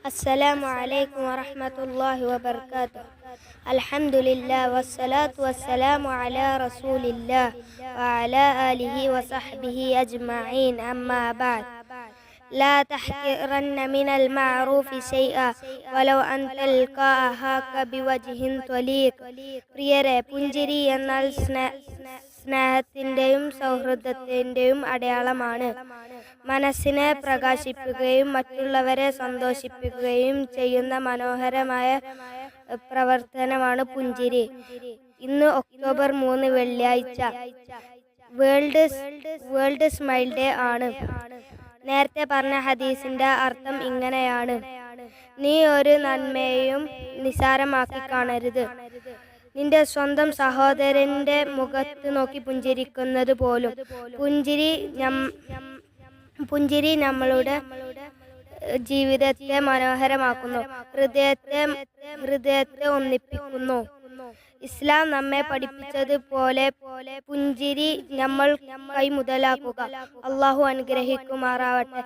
السلام عليكم ورحمة الله وبركاته. الحمد لله والصلاة والسلام على رسول الله وعلى آله وصحبه أجمعين. أما بعد، لا تحقرن من المعروف شيئا ولو أن تلقى أخاك بوجه طليق. പ്രിയരെ, പുഞ്ചിരി എന്നാൽ സ്നേഹത്തിൻ്റെയും സൗഹൃദത്തിൻ്റെയും അടയാളമാണ്. മനസ്സിനെ പ്രകാശിപ്പിക്കുകയും മറ്റുള്ളവരെ സന്തോഷിപ്പിക്കുകയും ചെയ്യുന്ന മനോഹരമായ പ്രവർത്തനമാണ് പുഞ്ചിരി. ഇന്ന് ഒക്ടോബർ 3 വെള്ളിയാഴ്ച വേൾഡ് സ്മൈൽ ഡേ ആണ്. നേരത്തെ പറഞ്ഞ ഹദീസിന്റെ അർത്ഥം ഇങ്ങനെയാണ്: നീ ഒരു നന്മയെയും നിസാരമാക്കി കാണരുത്. നിന്റെ സ്വന്തം സഹോദരന്റെ മുഖത്ത് നോക്കി പുഞ്ചിരിക്കുന്നത് പോലും. പുഞ്ചിരി നമ്മളുടെ ജീവിതത്തെ മനോഹരമാക്കുന്നു, ഹൃദയത്തെ ഒന്നിപ്പിക്കുന്നു. ഇസ്ലാം നമ്മെ പഠിപ്പിച്ചതുപോലെ പുഞ്ചിരി നമ്മൾ കൈമുതലാക്കുക. അള്ളാഹു അനുഗ്രഹിക്കുമാറാവട്ടെ.